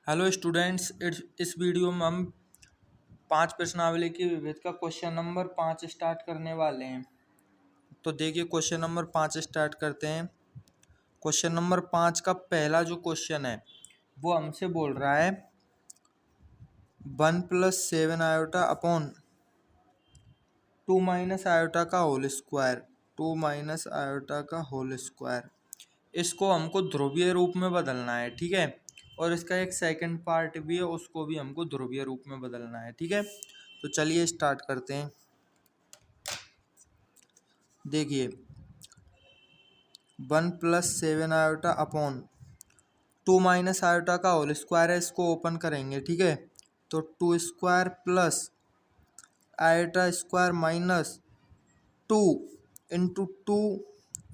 Hello students, इस video में हम 5 प्रश्नावली की विविध का क्वेश्चन नंबर 5 स्टार्ट करने वाले हैं। तो देखिए क्वेश्चन नंबर 5 स्टार्ट करते हैं। क्वेश्चन नंबर 5 का पहला जो क्वेश्चन है वो हमसे बोल रहा है 1 + 7 आयोटा अपॉन 2 - आयोटा का होल स्क्वायर 2 - आयोटा का होल स्क्वायर। इसको हमको ध्रुवीय रूप में बदलना है, ठीक है। और इसका एक सेकंड पार्ट भी है, उसको भी हमको ध्रुवीय रूप में बदलना है, ठीक है। तो चलिए स्टार्ट करते हैं। देखिए 1 + 7 आयोटा अपॉन 2 - आयोटा का होल स्क्वायर है, इसको ओपन करेंगे, ठीक है। तो 2 square plus iota square minus 2 into 2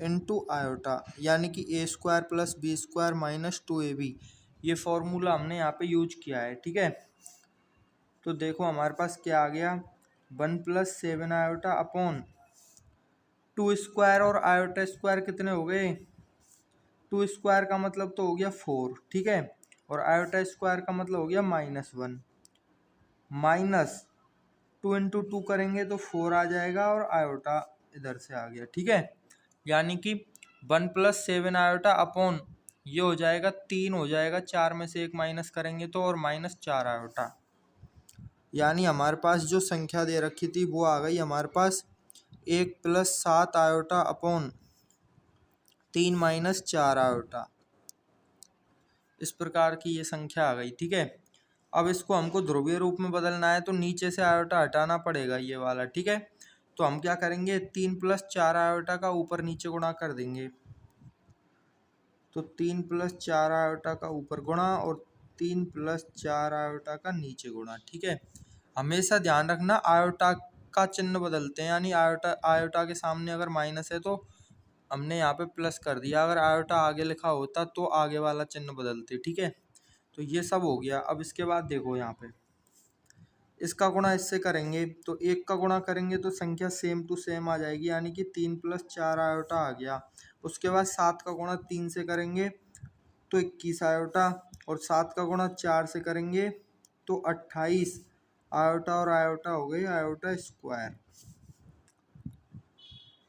into iota, यानी कि a square plus b square minus 2ab। ये फॉर्मूला हमने यहाँ पे यूज किया है, ठीक है। तो देखो हमारे पास क्या आ गया, 1 + 7 आयोटा अपॉन 2 स्क्वायर और आयोटा स्क्वायर कितने हो गए, 2 स्क्वायर का मतलब तो हो गया 4, ठीक है। और आयोटा स्क्वायर का मतलब हो गया -1, माइनस 2 इंटू 2 करेंगे तो 4 आ जाएगा और आयोटा इधर से आ गया, ठीक है। यानी कि 1 + 7 आयोटा अपॉन ये हो जाएगा 3 हो जाएगा, 4 में से 1 माइनस करेंगे तो और -4 आयोटा। यानी हमारे पास जो संख्या दे रखी थी वो आ गई हमारे पास 1 + 7 आयोटा अपॉन 3 - 4 आयोटा। इस प्रकार की ये संख्या आ गई, ठीक है। अब इसको हमको ध्रुवीय रूप में बदलना है तो नीचे से आयोटा हटाना पड़ेगा ये वाला, ठीक है। तो हम क्या करेंगे, 3 + 4 आयोटा का ऊपर नीचे गुणा कर देंगे। तो 3 + 4 आयोटा का ऊपर गुणा और 3 + 4 आयोटा का नीचे गुणा, ठीक है। हमेशा ध्यान रखना आयोटा का चिन्ह बदलते हैं, यानी आयोटा के सामने अगर माइनस है तो हमने यहाँ पे प्लस कर दिया, अगर आयोटा आगे लिखा होता तो आगे वाला चिन्ह बदलते, ठीक है। तो ये सब हो गया। अब इसके बाद देखो यहाँ पे इसका गुणा इससे करेंगे तो 1 का गुणा करेंगे तो संख्या सेम टू सेम आ जाएगी, यानी कि 3 + 4 आयोटा आ गया। उसके बाद 7 का गुणा 3 से करेंगे तो 21 आयोटा, और 7 का गुणा 4 से करेंगे तो 28 आयोटा, और आयोटा हो गई iota square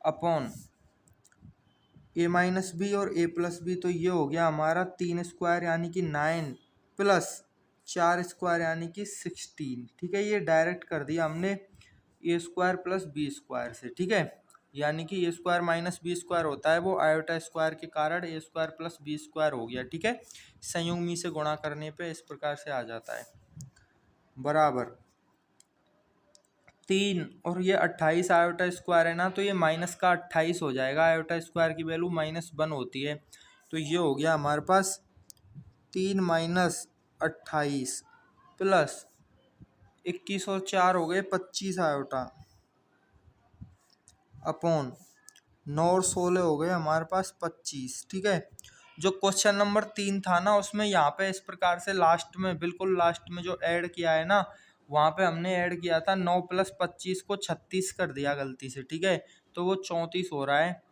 upon a - b और a+b। तो ये हो गया हमारा 3 स्क्वायर यानी कि 9 प्लस 4 स्क्वायर यानी कि 16, ठीक है। ये डायरेक्ट कर दिया हमने ए स्क्वायर प्लस बी स्क्वायर से, ठीक है। यानी कि a square minus B square होता है वो आयोटा स्क्वायर के कारण ए स्क्वायर प्लस बी स्क्वायर हो गया, ठीक है। संयुग्मी से गुणा करने पे इस प्रकार से आ जाता है, बराबर 3 और ये 28 आयोटा स्क्वायर है ना, तो ये माइनस का 28 हो जाएगा। आयोटा स्क्वायर की वैल्यू -1 होती है, तो ये हो गया हमारे पास 3 - 28 प्लस 21 और 4 हो गए 25 आयोटा अपॉन 9 और 16 हो गए हमारे पास 25, ठीक है। जो क्वेश्चन नंबर 3 था ना, उसमें यहाँ पे इस प्रकार से लास्ट में, बिल्कुल लास्ट में जो ऐड किया है ना, वहाँ पे हमने ऐड किया था 9 + 25 को 36 कर दिया गलती से, ठीक है। तो वो 34 हो रहा है,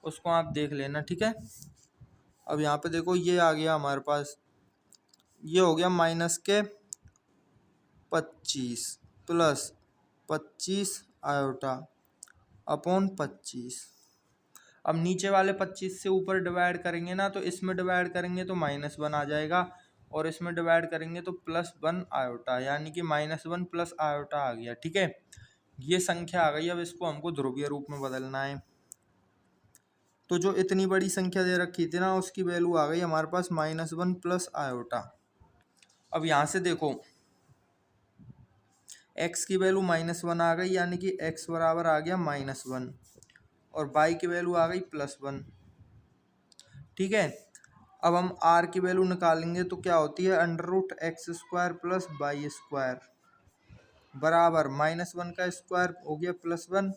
उसको आप देख लेना, ठीक है। अब यहाँ पे देखो ये आ गया हमारे पास, ये हो गया -25 प्लस 25 आयोटा अपॉन 25। अब नीचे वाले 25 से ऊपर डिवाइड करेंगे ना, तो इसमें डिवाइड करेंगे तो -1 आ जाएगा, और इसमें डिवाइड करेंगे तो +1 आयोटा, यानी कि -1 प्लस आयोटा आ गया, ठीक है। ये संख्या आ गई। अब इसको हमको ध्रुवीय रूप में बदलना है। तो जो इतनी बड़ी संख्या दे रखी थी ना, उसकी वैल्यू आ गई हमारे पास -1 प्लस आयोटा। अब यहाँ से देखो x की वैल्यू -1 आ गई, यानी कि x बराबर आ गया -1, और y की वैल्यू आ गई +1, ठीक है। अब हम r की वैल्यू निकालेंगे तो क्या होती है, √x² प्लस y² बराबर -1 का स्क्वायर हो गया +1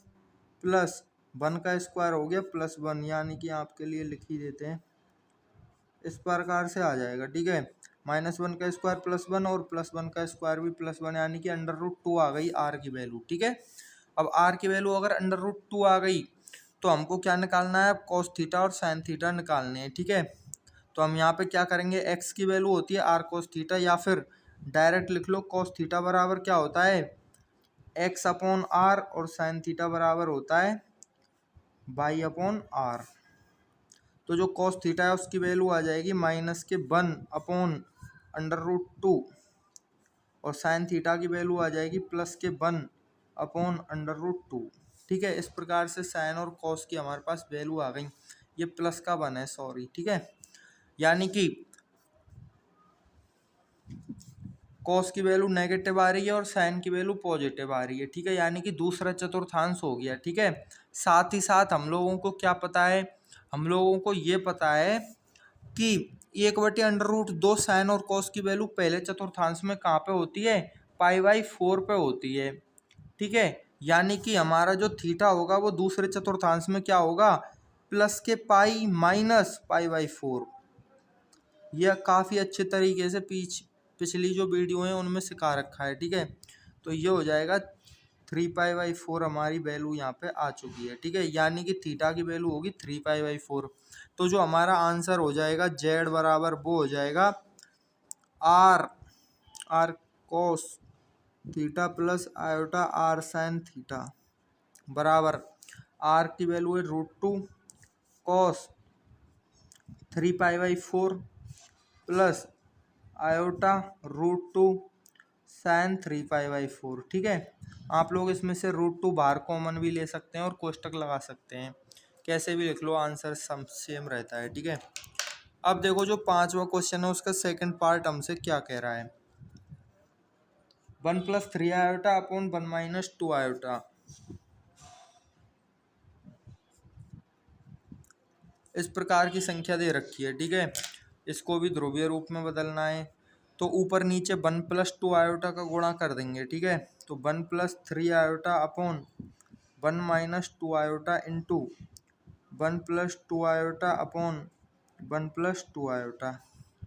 प्लस 1 का स्क्वायर हो गया +1, यानी कि आपके लिए लिख ही देते हैं, इस प्रकार से आ जाएगा, ठीक है। -1 का स्क्वायर +1 और +1 का स्क्वायर भी +1, यानी कि √2 आ गई r की वैल्यू, ठीक है। अब r की वैल्यू अगर √2 आ गई तो हमको क्या निकालना है, cos थीटा और sin थीटा निकालने हैं, ठीक है। तो हम यहाँ पे क्या करेंगे, एक्स की वैल्यू होती है आर कोस थीटा, या फिर डायरेक्ट लिख लो कोस थीटा बराबर क्या होता है एक्स अपॉन आर, और साइन थीटा बराबर होता है बाई अपॉन आर। तो जो कॉस थीटा है उसकी वैल्यू आ जाएगी -1/√2, और साइन थीटा की वैल्यू आ जाएगी +1/√2। ठीक है, इस प्रकार से साइन और कॉस की हमारे पास वैल्यू आ गई। ये प्लस का 1 है, सॉरी। ठीक है, यानी कि कॉस की वैल्यू नेगेटिव आ रही है और साइन की वैल्यू पॉजिटिव आ रही है। ठीक है, यानी कि दूसरा चतुर्थांश हो गया। ठीक है, साथ ही साथ हम लोगों को क्या पता है, हम लोगों को ये पता है कि 1/√2 साइन और कॉस की वैल्यू पहले चतुर्थांश में कहाँ पे होती है, π/4 पे होती है। ठीक है, यानी कि हमारा जो थीटा होगा वो दूसरे चतुर्थांश में क्या होगा, प्लस के पाई माइनस π/4। यह काफ़ी अच्छे तरीके से पिछली जो वीडियो है उनमें सिखा रखा है। ठीक है, तो ये हो जाएगा 3π/4 हमारी वैल्यू यहाँ पे आ चुकी है। ठीक है, यानी कि थीटा की वैल्यू होगी 3π/4। तो जो हमारा आंसर हो जाएगा जेड बराबर वो हो जाएगा r cos theta plus iota r sine theta बराबर आर की वैल्यू है √2 कॉस 3π/4 प्लस आयोटा √2 साइन 3π/4। ठीक है, आप लोग इसमें से √2 बाहर कॉमन भी ले सकते हैं और कोष्टक लगा सकते हैं, कैसे भी लिख लो, आंसर सेम रहता है। ठीक है, अब देखो जो 5वां क्वेश्चन है उसका सेकंड पार्ट हमसे क्या कह रहा है, 1 + 3 आयोटा अपॉन 1 - 2 आयोटा। इस प्रकार की संख्या दे रखी है। ठीक है, इसको भी ध्रुवीय रूप में बदलना है, तो ऊपर नीचे 1 + 2 आयोटा का गुणा कर देंगे। ठीक है, तो 1 + 3 iota upon 1 - 2 iota into 1 + 2 iota upon 1 + 2 iota,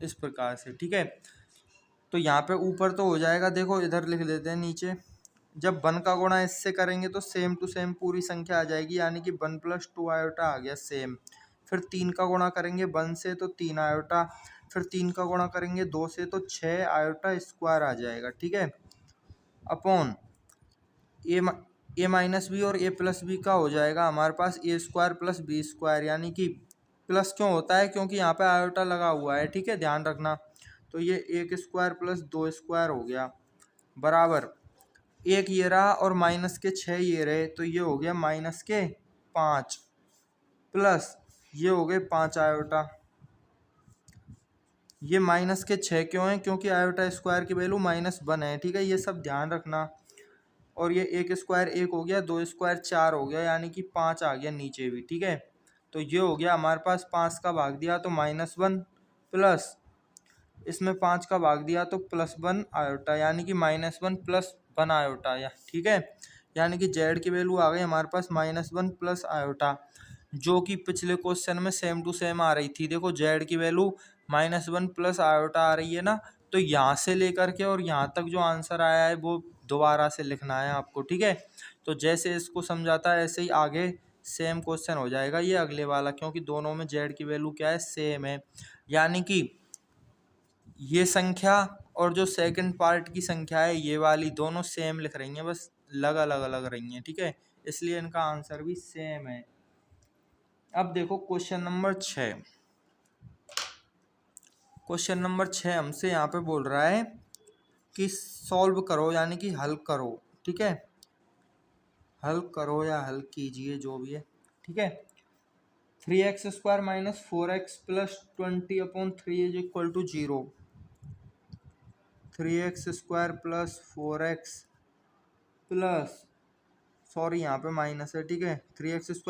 इस प्रकार से। ठीक है, तो यहाँ पे ऊपर तो हो जाएगा, देखो इधर लिख देते हैं नीचे। जब 1 का गुणा इससे करेंगे तो सेम टू सेम पूरी संख्या आ जाएगी, यानी कि 1 + 2 आयोटा आ गया सेम। फिर 3 का गुणा करेंगे 1 से तो 3 आयोटा, फिर 3 का गुणा करेंगे 2 से तो 6 आयोटा स्क्वायर आ जाएगा। ठीक है, अपॉन a-b और a+b का हो जाएगा हमारे पास a² + b², यानी कि प्लस क्यों होता है, क्योंकि यहाँ पे आयोटा लगा हुआ है। ठीक है, ध्यान रखना। तो ये 1² + 2² हो गया बराबर 1 ये रहा और -6 ये रहे, तो ये हो गया -5 प्लस ये हो गए 5 आयोटा। ये -6 क्यों है, क्योंकि आयोटा स्क्वायर की वैल्यू -1 है। ठीक है, ये सब ध्यान रखना। और ये 1² 1 हो गया, 2² 4 हो गया, यानी कि 5 आ गया नीचे भी। ठीक है, तो ये हो गया हमारे पास 5 का भाग दिया तो -1 प्लस इसमें 5 का भाग दिया तो +1 आयोटा, यानी कि -1 + 1 आयोटा। या ठीक है, यानी कि जेड की वैल्यू आ गई हमारे पास -1 प्लस आयोटा, जो कि पिछले क्वेश्चन में सेम टू सेम आ रही थी। देखो जेड की वैल्यू -1 प्लस आयोटा आ रही है ना, तो यहाँ से लेकर के और यहाँ तक जो आंसर आया है वो दोबारा से लिखना है आपको। ठीक है, तो जैसे इसको समझाता है ऐसे ही आगे सेम क्वेश्चन हो जाएगा ये अगले वाला, क्योंकि दोनों में जेड की वैल्यू क्या है, सेम है। यानी कि ये संख्या और जो सेकंड पार्ट की संख्या है ये वाली दोनों सेम लिख रही हैं, बस अलग रही हैं। ठीक है, इसलिए इनका आंसर भी सेम है। अब देखो क्वेश्चन नंबर 6। क्वेश्चन नंबर 6 हमसे यहाँ पे बोल रहा है कि सॉल्व करो, यानी कि हल करो। ठीक है, हल करो या हल कीजिए, जो भी है। ठीक है, 3x² - 4x + 20/3 = 0। 3x² + 4x plus, sorry यहाँ पे माइनस है। ठीक है, 3x² -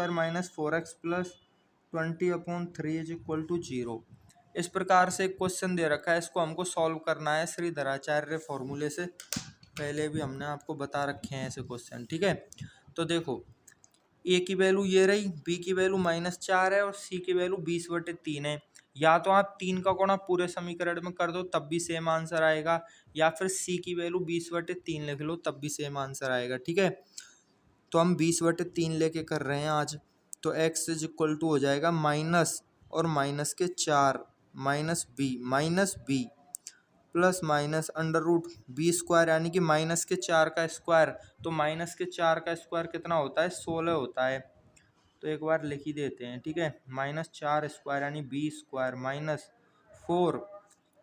4x + 20/3 = 0। इस प्रकार से क्वेश्चन दे रखा है, इसको हमको सॉल्व करना है श्रीधराचार्य फॉर्मूले से। पहले भी हमने आपको बता रखे हैं ऐसे क्वेश्चन। ठीक है, तो देखो ए की वैल्यू ये रही, बी की वैल्यू -4 है और सी की वैल्यू 20/3 है। या तो आप 3 का गुणा पूरे समीकरण में कर दो तब भी सेम आंसर आएगा, या फिर सी की वैल्यू 20/3 लिख लो तब भी सेम आंसर आएगा। ठीक है, तो हम 20/3 लेके कर रहे हैं आज। तो x = हो जाएगा माइनस और -4, minus b plus minus under root b square यानी कि माइनस के 4 का स्क्वायर। तो माइनस के 4 का स्क्वायर कितना होता है? 16 होता है। तो एक बार लिख ही देते हैं, ठीक है। -4 स्क्वायर यानी बी स्क्वायर माइनस 4,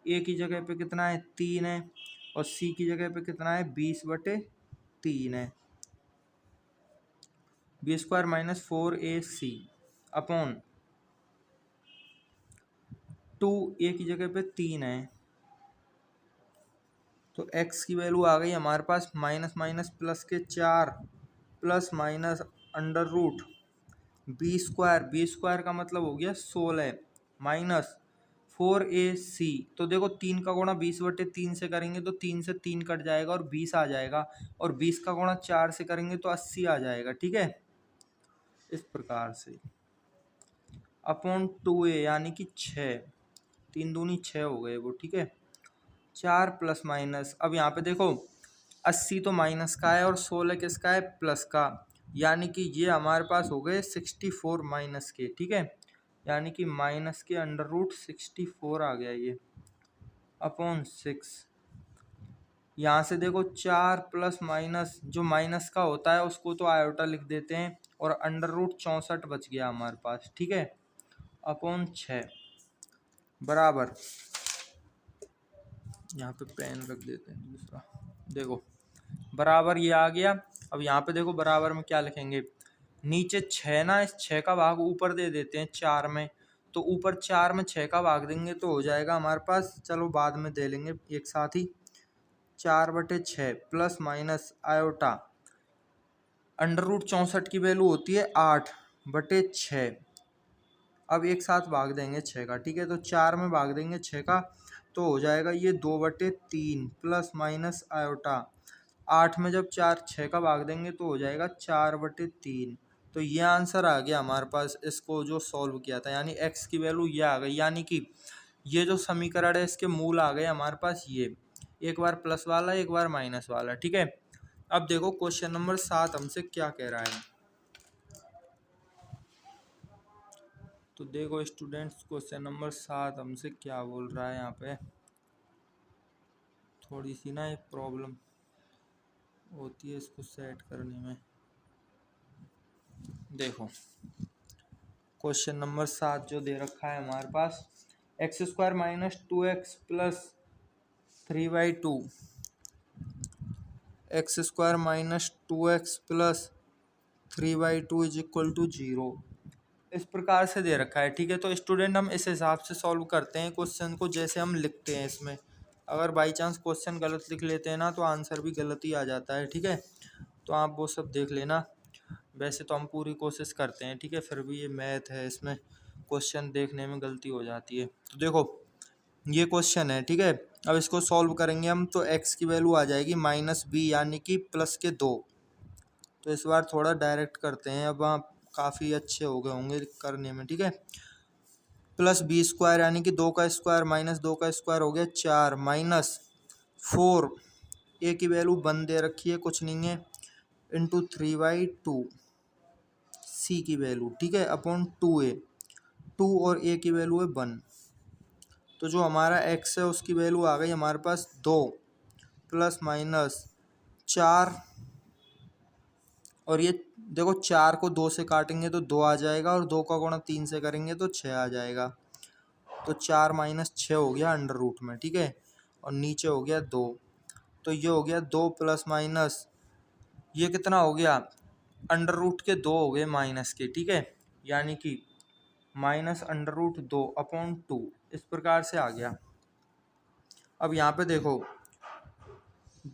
ए की जगह पे कितना है? 3 है, और सी की जगह पे कितना है? 20/3 है। B square minus 4ac upon 2, a की जगह पे 3 है। तो x की वैल्यू आ गई हमारे पास माइनस माइनस प्लस के 4 plus minus under root b square का मतलब हो गया 16 माइनस 4ac। तो देखो 3 का गुणा 20/3 से करेंगे तो 3 से 3 कट जाएगा और 20 आ जाएगा, और 20 का गुणा 4 से करेंगे तो 80 आ जाएगा, ठीक है। इस प्रकार से अपॉन 2a यानी कि 6, 3 दूनी 6 हो गए वो, ठीक है। 4 प्लस माइनस, अब यहाँ पे देखो 80 तो माइनस का है और 16 किसका है? प्लस का, यानी कि ये हमारे पास हो गए 64 माइनस के, ठीक है। यानी कि माइनस के अंडर रूट 64 आ गया ये अपॉन 6। यहाँ से देखो 4 प्लस माइनस, जो माइनस का होता है उसको तो आयोटा लिख देते हैं, और अंडर रूट 64 बच गया हमारे पास, ठीक है, अपॉन 6 बराबर, यहाँ पे पेन रख देते हैं दूसरा, देखो बराबर ये आ गया। अब यहाँ पे देखो बराबर में क्या लिखेंगे? नीचे 6 ना, इस 6 का भाग ऊपर दे देते हैं 4 में, तो ऊपर 4 में 6 का भाग देंगे तो हो जाएगा हमारे पास, चलो बाद में दे लेंगे एक साथ ही, 4/6 plus minus iota under root 64 की वैल्यू होती है 8/6। अब एक साथ भाग देंगे 6 का, ठीक है। तो 4 में भाग देंगे 6 का तो हो जाएगा ये 2/3 प्लस माइनस आयोटा 8 में जब 6 का भाग देंगे तो हो जाएगा 4/3। तो ये आंसर आ गया हमारे पास, इसको जो सॉल्व किया था, यानी x की वैल्यू ये आ गई, यानी कि ये जो समीकरण है इसके मूल आ गए हमारे पास ये, एक बार प्लस वाला एक बार माइनस वाला, ठीक है। अब देखो क्वेश्चन नंबर 7 हमसे क्या कह रहा है। तो देखो स्टूडेंट्स क्वेश्चन नंबर 7 हमसे क्या बोल रहा है। यहाँ पे थोड़ी सी ना एक प्रॉब्लम होती है इसको सेट करने में। देखो क्वेश्चन नंबर 7 जो दे रखा है हमारे पास, x² minus 2x plus 3/2, x² minus 2x plus 3/2 is equal to 0, इस प्रकार से दे रखा है, ठीक है। तो स्टूडेंट हम इस हिसाब से सॉल्व करते हैं क्वेश्चन को, जैसे हम लिखते हैं इसमें। अगर बाई चांस क्वेश्चन गलत लिख लेते हैं ना तो आंसर भी गलत ही आ जाता है, ठीक है। तो आप वो सब देख लेना, वैसे तो हम पूरी कोशिश करते हैं, ठीक है, फिर भी ये मैथ है, इसमें क्वेश्चन देखने में गलती हो जाती है। तो देखो ये क्वेश्चन है, ठीक है। अब इसको सॉल्व करेंगे हम, तो x की वैल्यू आ जाएगी -b यानी कि प्लस के 2। तो इस बार थोड़ा डायरेक्ट करते हैं, अब आप काफ़ी अच्छे हो गए होंगे करने में, ठीक है। प्लस b² यानी कि 2 का स्क्वायर माइनस 2 का स्क्वायर हो गया 4 माइनस 4, ए की वैल्यू 1 दे रखी है, कुछ नहीं है, इंटू 3/2 सी की वैल्यू, ठीक है, अपॉन 2a, 2 और a की वैल्यू है 1। तो जो हमारा x है उसकी वैल्यू आ गई हमारे पास 2 प्लस माइनस 4, और ये देखो 4 को 2 से काटेंगे तो 2 आ जाएगा, और 2 का गुणा 3 से करेंगे तो 6 आ जाएगा। तो 4 माइनस 6 हो गया अंडर रूट में, ठीक है, और नीचे हो गया 2। तो ये हो गया 2 प्लस माइनस, ये कितना हो गया? अंडर रूट के 2 हो गए माइनस के, ठीक है, यानी कि माइनस अंडर रूट 2 अपॉन 2, इस प्रकार से आ गया। अब यहाँ पे देखो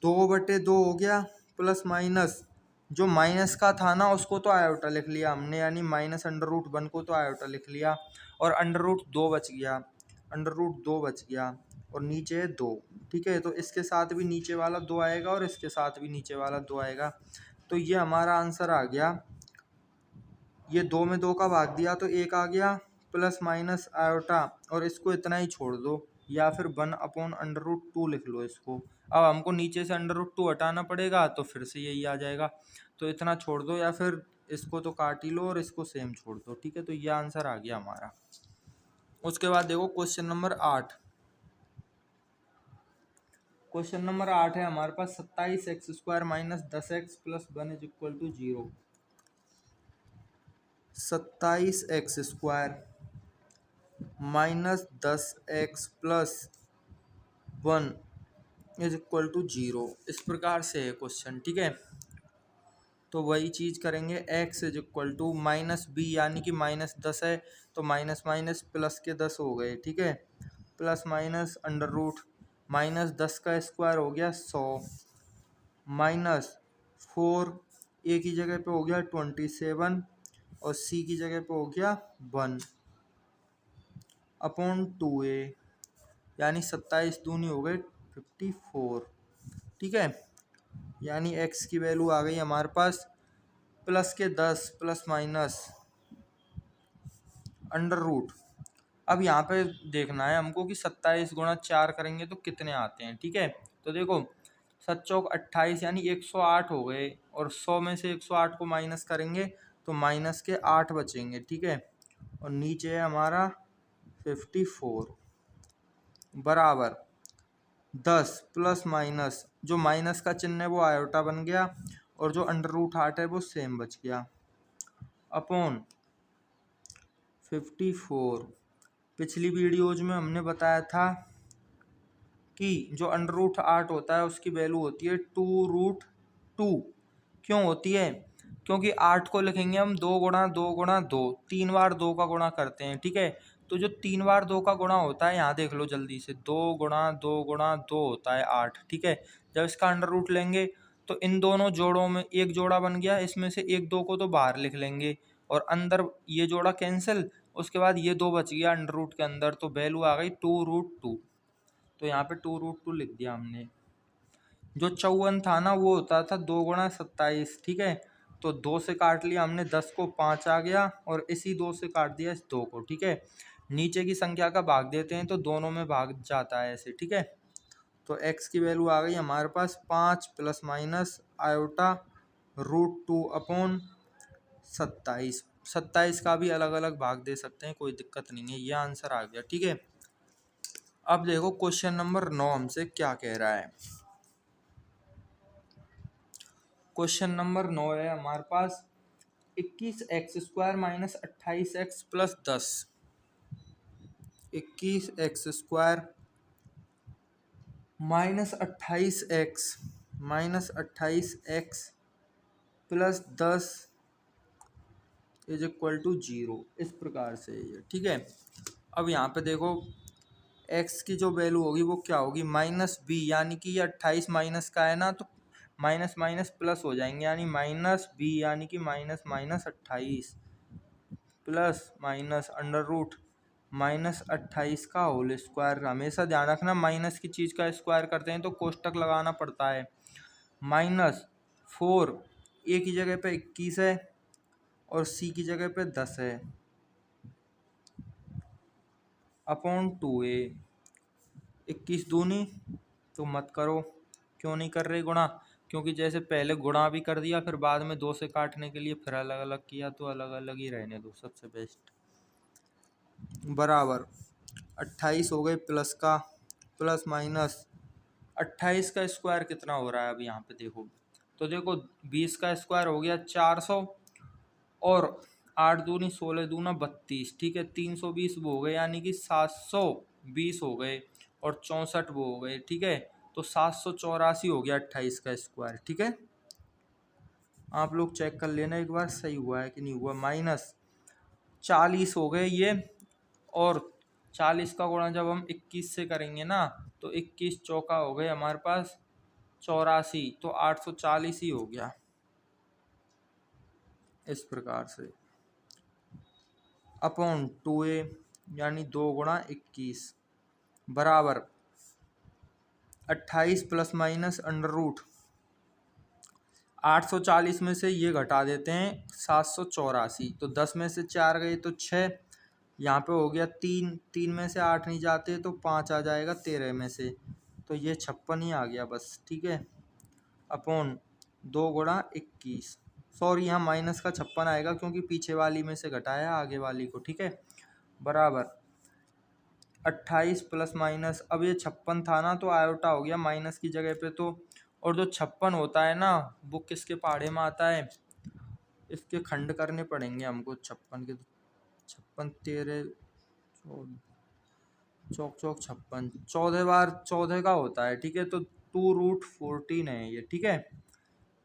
2/2 हो गया, प्लस माइनस जो माइनस का था ना उसको तो आयोटा लिख लिया हमने, यानी माइनस अंडर रूट 1 को तो आयोटा लिख लिया, और अंडर रूट 2 बच गया, अंडर रूट 2 बच गया, और नीचे 2, ठीक है। तो इसके साथ भी नीचे वाला 2 आएगा और इसके साथ भी नीचे वाला 2 आएगा। तो ये हमारा आंसर आ गया, ये 2 में 2 का भाग दिया तो 1 आ गया, प्लस माइनस आयोटा, और इसको इतना ही छोड़ दो, या फिर 1/√2 लिख लो इसको। अब हमको नीचे से √2 हटाना पड़ेगा, तो फिर से यही आ जाएगा, तो इतना छोड़ दो, या फिर इसको तो काट ही लो और इसको सेम छोड़ दो, ठीक है। तो ये आंसर आ गया हमारा। उसके बाद देखो क्वेश्चन नंबर 8। क्वेश्चन नंबर 8 है हमारे पास 27x² minus 10x plus 1 is equal to 0। 27x² minus 10x plus 1 is equal to 0, इस प्रकार से है क्वेश्चन। ठीक है, तो वही चीज़ करेंगे। x is equal to minus b यानी कि माइनस 10 है तो माइनस माइनस प्लस के 10 हो गए। ठीक है, plus minus under root minus 10 का स्क्वायर हो गया 100 माइनस 4 ए की जगह पे हो गया 27 और सी की जगह पे हो गया 1 अपॉन 2a यानी 27 दूनी हो गए 54। ठीक है, यानी x की वैल्यू आ गई हमारे पास प्लस के 10 प्लस माइनस अंडर रूट। अब यहाँ पे देखना है हमको कि 27 गुणा 4 करेंगे तो कितने आते हैं। ठीक है, तो देखो 7 चौक 28 यानी 108 हो गए और 100 में से 108 को माइनस करेंगे तो माइनस के 8 बचेंगे। ठीक है, और नीचे है हमारा 54 बराबर 10 प्लस माइनस, जो माइनस का चिन्ह है वो आयोटा बन गया और जो अंडर रूट 8 है वो सेम बच गया अपॉन 54। पिछली वीडियोज में हमने बताया था कि जो अंडर रूट 8 होता है उसकी वैल्यू होती है 2√2। क्यों होती है? क्योंकि 8 को लिखेंगे हम 2 गुणा 2 गुणा 2, 3 बार 2 का गुणा करते हैं। ठीक है, तो जो 3 बार 2 का गुणा होता है, यहाँ देख लो जल्दी से, 2 गुणा 2 गुणा 2 होता है 8। ठीक है, जब इसका अंडर रूट लेंगे तो इन दोनों जोड़ों में एक जोड़ा बन गया, इसमें से एक 2 को तो बाहर लिख लेंगे और अंदर ये जोड़ा कैंसिल, उसके बाद ये 2 बच गया अंडर रूट के अंदर, तो वैल्यू आ गई 2√2। तो यहाँ पे 2√2 लिख दिया हमने। जो 54 था ना वो होता था 2 गुणा 27। ठीक है, तो 2 से काट लिया हमने, 10 को 5 आ गया और इसी 2 से काट दिया इस 2 को। ठीक है, नीचे की संख्या का भाग देते हैं तो दोनों में भाग जाता है ऐसे। ठीक है, तो x की वैल्यू आ गई हमारे पास 5 प्लस माइनस आयोटा √2 अपॉन 27। 27 का भी अलग अलग भाग दे सकते हैं, कोई दिक्कत नहीं है, ये आंसर आ गया। ठीक है, अब देखो क्वेश्चन नंबर 9 हमसे क्या कह रहा है। क्वेश्चन नंबर 9 है हमारे पास 21x² minus 28x plus 10। 21x² minus 28x plus 10 is equal to 0, इस प्रकार से ये। ठीक है, अब यहाँ पे देखो x की जो वैल्यू होगी वो क्या होगी, माइनस बी यानी कि ये 28 माइनस का है ना, तो माइनस माइनस प्लस हो जाएंगे, यानी माइनस बी यानी कि minus minus 28 plus minus under root minus 28 का होल स्क्वायर। हमेशा ध्यान रखना माइनस की चीज़ का स्क्वायर करते हैं तो कोष्टक लगाना पड़ता है। माइनस 4 ए की जगह पे 21 है और सी की जगह पे 10 है अपॉन 2a। 21 दूनी तो मत करो, क्यों नहीं कर रहे गुणा, क्योंकि जैसे पहले गुणा भी कर दिया फिर बाद में 2 से काटने के लिए फिर अलग अलग किया, तो अलग अलग ही रहने दो, सबसे बेस्ट। बराबर 28 हो गए प्लस का, प्लस माइनस 28 का स्क्वायर कितना हो रहा है, अब यहाँ पे देखो तो देखो 20 का स्क्वायर हो गया 400 और 8 दूनी 16 दूना 32। ठीक है, 320 वो हो गए यानी कि 720 हो गए और 64 वो हो गए। ठीक है, तो 784 हो गया 28 का स्क्वायर। ठीक है, आप लोग चेक कर लेना एक बार सही हुआ है कि नहीं हुआ। माइनस 40 हो गए ये, और 40 का गुणा जब हम 21 से करेंगे ना तो 21 चौका हो गए हमारे पास 84, तो 840 ही हो गया, इस प्रकार से अपॉन 2a यानी 2 गुणा 21 बराबर 28 प्लस माइनस अंडर रूट 840 में से ये घटा देते हैं 784, तो 10 में से 4 गए तो 6, यहाँ पे हो गया 3, 3 में से 8 नहीं जाते तो 5 आ जाएगा 13 में से, तो ये 56 ही आ गया बस। ठीक है, अपॉन 2 गुणा 21, सॉरी यहाँ माइनस का 56 आएगा क्योंकि पीछे वाली में से घटाया आगे वाली को। ठीक है, बराबर 28 प्लस माइनस, अब ये 56 था ना तो आयोटा हो गया माइनस की जगह पे तो, और जो 56 होता है ना वो किसके पहाड़े में आता है, इसके खंड करने पड़ेंगे हमको 56 के, 56 13 चौक चौक 56, 14 बार 14 का होता है, ठीक है। तो 2√14 है ये, ठीक है।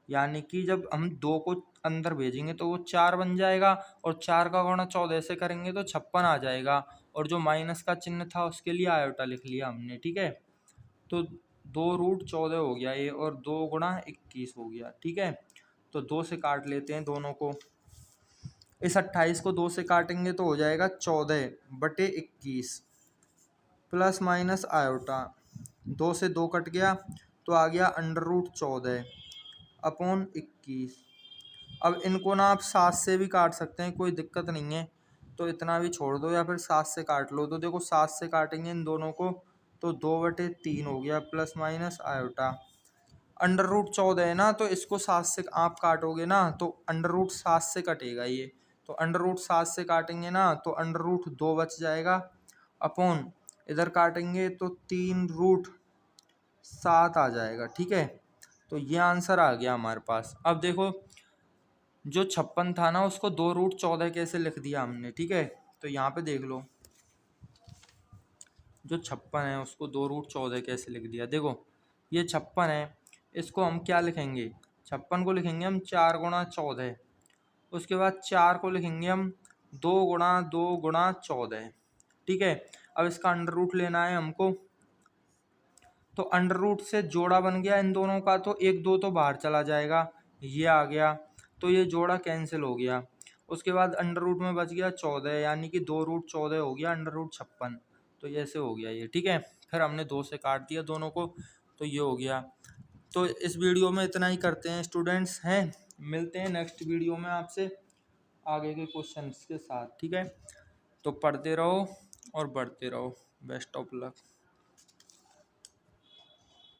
यानी कि जब हम 2 को अंदर भेजेंगे तो वो 4 बन जाएगा, और 4 का गुणा 14 से करेंगे तो 56 आ जाएगा, और जो माइनस का चिन्ह था उसके लिए आयोटा लिख लिया हमने, ठीक है। तो 2√14 हो गया ये, और 2 गुणा 21 हो गया, ठीक है। तो 2 से काट लेते हैं दोनों को, इस 28 को 2 से काटेंगे तो हो जाएगा 14/21 प्लस माइनस आयोटा, 2 से 2 कट गया तो आ गया √14/21। अब इनको ना आप 7 से भी काट सकते हैं, कोई दिक्कत नहीं है, तो इतना भी छोड़ दो या फिर 7 से काट लो। तो देखो 7 से काटेंगे इन दोनों को तो 2/3 हो गया प्लस माइनस आयोटा। √14 है ना, तो इसको 7 से आप काटोगे ना तो √7 से कटेगा ये, तो √7 से काटेंगे ना तो √2 बच जाएगा, अपॉन इधर काटेंगे तो 3√7 आ जाएगा, ठीक है। तो ये आंसर आ गया हमारे पास। अब देखो जो 56 था ना उसको 2√14 कैसे लिख दिया हमने, ठीक है। तो यहाँ पे देख लो, जो 56 है उसको 2√14 कैसे लिख दिया। देखो ये 56 है, इसको हम क्या लिखेंगे, 56 को लिखेंगे हम 4 गुणा 14, उसके बाद 4 को लिखेंगे हम 2 गुणा 2 गुणा 14, ठीक है। अब इसका अंडर रूट लेना है हमको, तो अंडर रूट से जोड़ा बन गया इन दोनों का, तो 1 2 तो बाहर चला जाएगा, ये आ गया, तो ये जोड़ा कैंसिल हो गया। उसके बाद अंडर रूट में बच गया 14, यानी कि 2√14 हो गया √56, तो ये ऐसे हो गया ये, ठीक है। फिर हमने 2 से काट दिया दोनों को, तो ये हो गया। तो इस वीडियो में इतना ही करते हैं स्टूडेंट्स हैं, मिलते हैं नेक्स्ट वीडियो में आपसे आगे के क्वेश्चंस के साथ, ठीक है। तो पढ़ते रहो और बढ़ते रहो, बेस्ट ऑफ लक।